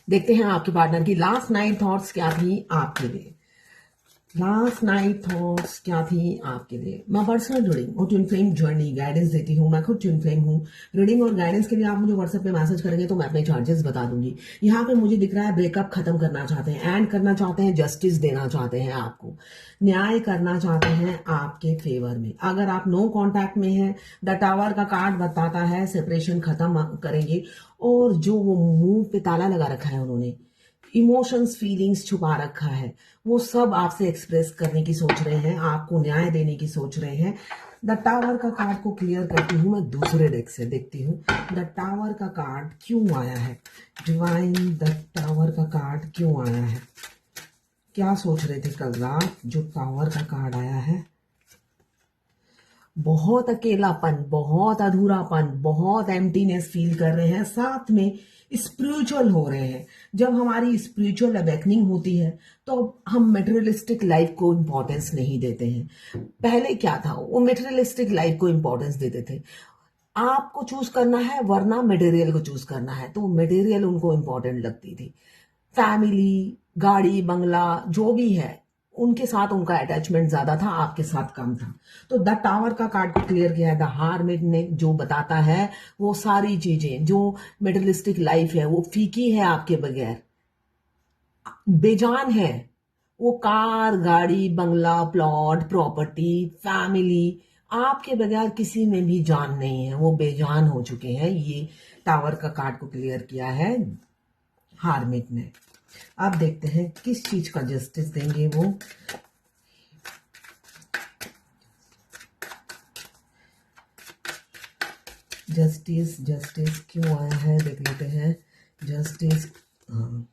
देखते हैं आपके पार्टनर की लास्ट नाइट थॉट्स क्या थी आपके लिए। लास्ट नाइट थॉट्स क्या थी आपके लिए। मैं पर्सनल रीडिंग और ट्विन फ्लेम जर्नी गाइडेंस देती हूँ। मैं खुद ट्विन फ्लेम हूँ। रीडिंग और गाइडेंस के लिए आप मुझे व्हाट्सएप पे मैसेज करेंगे तो मैं अपने चार्जेस बता दूंगी। यहाँ पे मुझे दिख रहा है ब्रेकअप खत्म करना चाहते हैं, एंड करना चाहते हैं, जस्टिस देना चाहते हैं, आपको न्याय करना चाहते हैं आपके फेवर में। अगर आप नो कॉन्टैक्ट में हैं, द टावर का कार्ड बताता है सेपरेशन खत्म करेंगे। और जो वो मुंह पे ताला लगा रखा है उन्होंने, इमोशंस फीलिंग्स छुपा रखा है, वो सब आपसे एक्सप्रेस करने की सोच रहे हैं, आपको न्याय देने की सोच रहे हैं। द टावर का कार्ड को क्लियर करती हूँ मैं दूसरे डेक से, देखती हूँ द टावर का कार्ड क्यों आया है। डिवाइन, द टावर का कार्ड क्यों आया है, क्या सोच रहे थे कल रात जो टावर का कार्ड आया है। बहुत अकेलापन, बहुत अधूरापन, बहुत एम्प्टीनेस फील कर रहे हैं, साथ में स्पिरिचुअल हो रहे हैं। जब हमारी स्पिरिचुअल अवेकनिंग होती है तो हम मटेरियलिस्टिक लाइफ को इंपॉर्टेंस नहीं देते हैं। पहले क्या था, वो मटेरियलिस्टिक लाइफ को इंपॉर्टेंस देते थे। आपको चूज करना है वरना मटेरियल को चूज करना है, तो मटेरियल उनको इंपॉर्टेंट लगती थी। फैमिली, गाड़ी, बंगला, जो भी है उनके साथ उनका अटैचमेंट ज्यादा था, आपके साथ कम था। तो द टावर का कार्ड को क्लियर किया है द हार्मिट ने, जो बताता है वो सारी चीजें, जो मेटलिस्टिक लाइफ है वो फीकी है आपके बगैर, बेजान है। वो कार, गाड़ी, बंगला, प्लॉट, प्रॉपर्टी, फैमिली, आपके बगैर किसी में भी जान नहीं है, वो बेजान हो चुके हैं। ये टावर का कार्ड को क्लियर किया है हार्मिट ने। अब देखते हैं किस चीज का जस्टिस देंगे वो। जस्टिस, जस्टिस क्यों आया है देख लेते हैं। जस्टिस, हाँ,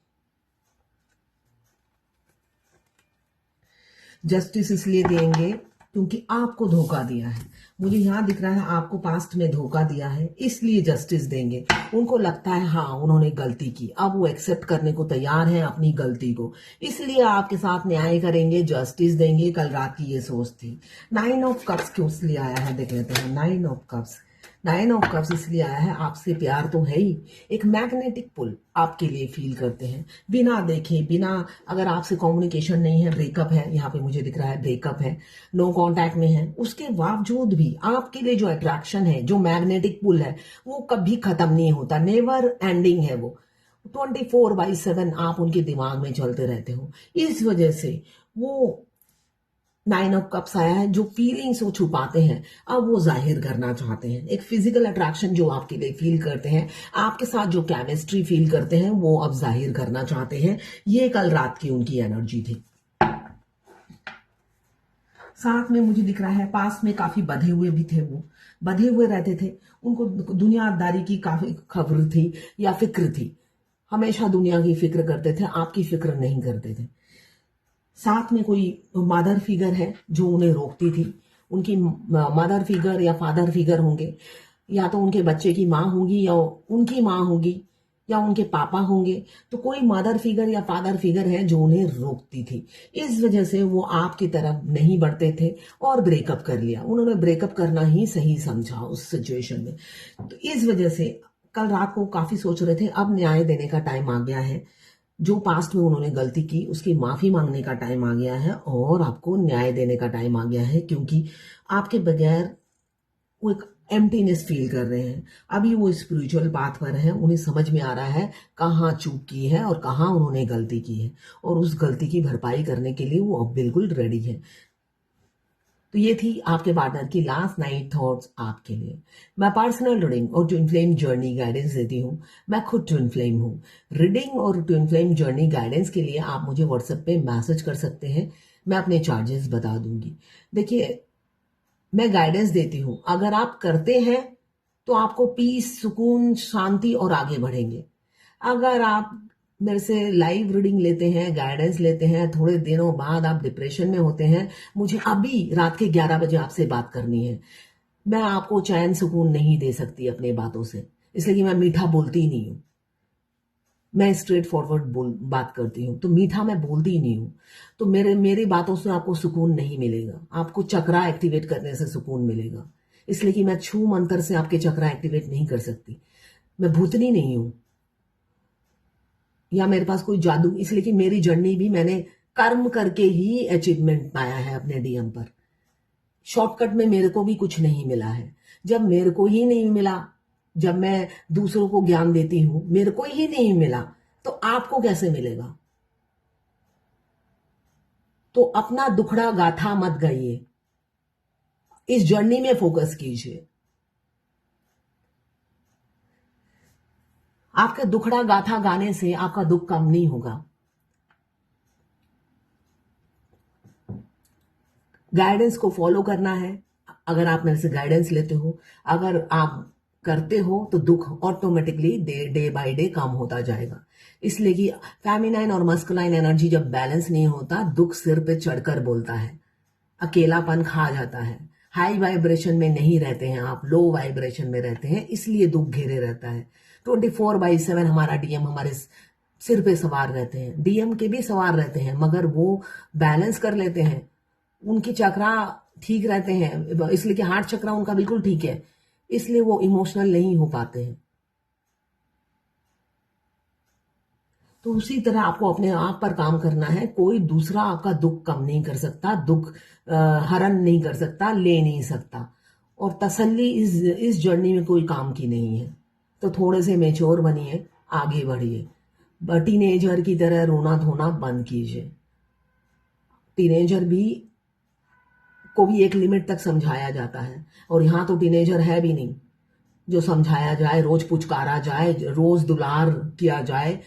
जस्टिस इसलिए देंगे क्योंकि आपको धोखा दिया है। मुझे यहाँ दिख रहा है आपको पास्ट में धोखा दिया है, इसलिए जस्टिस देंगे। उनको लगता है हाँ उन्होंने गलती की, अब वो एक्सेप्ट करने को तैयार हैं अपनी गलती को, इसलिए आपके साथ न्याय करेंगे, जस्टिस देंगे। कल रात की ये सोच थी। 9 ऑफ कप्स क्यों इसलिए आया है देख लेते हैं। 9 ऑफ कप्स, 9 ऑफ कप्स इसलिए आया है, आपसे प्यार तो है ही, एक मैग्नेटिक पुल आपके लिए फील करते हैं बिना देखे, बिना, अगर आपसे कम्युनिकेशन नहीं है, ब्रेकअप है, यहाँ पे मुझे दिख रहा है ब्रेकअप है, नो कांटेक्ट में है, उसके बावजूद भी आपके लिए जो अट्रैक्शन है, जो मैग्नेटिक पुल है, वो कभी खत्म नहीं होता, नेवर एंडिंग है वो। 24/7 आप उनके दिमाग में चलते रहते हो। इस वजह से वो 9 ऑफ कप्स आया है, जो फीलिंग्स वो छुपाते हैं अब वो जाहिर करना चाहते हैं। एक फिजिकल अट्रैक्शन जो आपके लिए फील करते हैं, आपके साथ जो केमिस्ट्री फील करते हैं, वो अब जाहिर करना चाहते हैं। ये कल रात की उनकी एनर्जी थी। साथ में मुझे दिख रहा है पास में काफी बंधे हुए भी थे, वो बंधे हुए रहते थे, उनको दुनियादारी की काफी खबर थी या फिक्र थी। हमेशा दुनिया की फिक्र करते थे, आपकी फिक्र नहीं करते थे। साथ में कोई मदर फिगर है जो उन्हें रोकती थी। उनकी मदर फिगर या फादर फिगर होंगे, या तो उनके बच्चे की माँ होगी, या उनकी माँ होगी, या उनके पापा होंगे। तो कोई मदर फिगर या फादर फिगर है जो उन्हें रोकती थी। इस वजह से वो आपकी तरफ नहीं बढ़ते थे और ब्रेकअप कर लिया। उन्होंने ब्रेकअप करना ही सही समझा उस सिचुएशन में। तो इस वजह से कल रात को काफी सोच रहे थे, अब न्याय देने का टाइम आ गया है। जो पास्ट में उन्होंने गलती की उसकी माफी मांगने का टाइम आ गया है, और आपको न्याय देने का टाइम आ गया है, क्योंकि आपके बगैर वो एक एम्प्टीनेस फील कर रहे हैं। अभी वो स्पिरिचुअल पाथ पर है, उन्हें समझ में आ रहा है कहाँ चूक की है और कहाँ उन्होंने गलती की है, और उस गलती की भरपाई करने के लिए वो अब बिल्कुल रेडी है। तो ये थी आपके पार्टनर की लास्ट नाइट थॉट्स आपके लिए। मैं पर्सनल रीडिंग और ट्विन फ्लेम जर्नी गाइडेंस देती हूँ। मैं खुद ट्विन फ्लेम हूँ। रीडिंग और ट्विन फ्लेम जर्नी गाइडेंस के लिए आप मुझे व्हाट्सएप पे मैसेज कर सकते हैं, मैं अपने चार्जेस बता दूंगी। देखिए, मैं गाइडेंस देती हूँ, अगर आप करते हैं तो आपको पीस, सुकून, शांति और आगे बढ़ेंगे। अगर आप मेरे से लाइव रीडिंग लेते हैं, गाइडेंस लेते हैं, थोड़े दिनों बाद आप डिप्रेशन में होते हैं, मुझे अभी रात के 11 बजे आपसे बात करनी है, मैं आपको चैन सुकून नहीं दे सकती अपने बातों से, इसलिए कि मैं मीठा बोलती नहीं हूँ। मैं स्ट्रेट फॉरवर्ड बात करती हूँ, तो मीठा मैं बोलती ही नहीं हूँ। तो मेरी बातों से आपको सुकून नहीं मिलेगा, आपको चक्रा एक्टिवेट करने से सुकून मिलेगा, इसलिए कि मैं छू मंत्र से आपके चक्रा एक्टिवेट नहीं कर सकती। मैं भूतनी नहीं हूँ, या मेरे पास कोई जादू, इसलिए कि मेरी जर्नी भी मैंने कर्म करके ही अचीवमेंट पाया है अपने डीएम पर। शॉर्टकट में मेरे को भी कुछ नहीं मिला है। जब मेरे को ही नहीं मिला, जब मैं दूसरों को ज्ञान देती हूं, मेरे को ही नहीं मिला तो आपको कैसे मिलेगा? तो अपना दुखड़ा गाथा मत गाइए, इस जर्नी में फोकस कीजिए। आपके दुखड़ा गाथा गाने से आपका दुख कम नहीं होगा। गाइडेंस को फॉलो करना है। अगर आप मेरे से गाइडेंस लेते हो, अगर आप करते हो तो दुख ऑटोमेटिकली डे बाय डे कम होता जाएगा। इसलिए कि फेमिनाइन और मस्कुलाइन एनर्जी जब बैलेंस नहीं होता, दुख सिर पे चढ़कर बोलता है, अकेलापन खा जाता है। हाई वाइब्रेशन में नहीं रहते हैं आप, लो वाइब्रेशन में रहते हैं, इसलिए दुख घेरे रहता है। 24/7 हमारा डीएम हमारे सिर पे सवार रहते हैं। डीएम के भी सवार रहते हैं, मगर वो बैलेंस कर लेते हैं, उनकी चक्रा ठीक रहते हैं, इसलिए कि हार्ट चक्रा उनका बिल्कुल ठीक है, इसलिए वो इमोशनल नहीं हो पाते हैं। तो उसी तरह आपको अपने आप पर काम करना है। कोई दूसरा आपका दुख कम नहीं कर सकता, दुख हरण नहीं कर सकता, ले नहीं सकता। और तसल्ली इस जर्नी में कोई काम की नहीं है। तो थोड़े से मेच्योर बनिए, आगे बढ़िए। टीनेजर की तरह रोना धोना बंद कीजिए। टीनेजर को भी एक लिमिट तक समझाया जाता है, और यहाँ तो टीनेजर है भी नहीं जो समझाया जाए, रोज पुचकारा जाए, रोज दुलार किया जाए।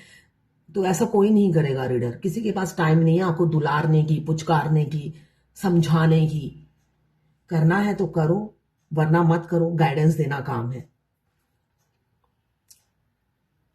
तो ऐसा कोई नहीं करेगा रीडर, किसी के पास टाइम नहीं है आपको दुलारने की, पुचकारने की, समझाने की। करना है तो करो, वरना मत करो। गाइडेंस देना काम है।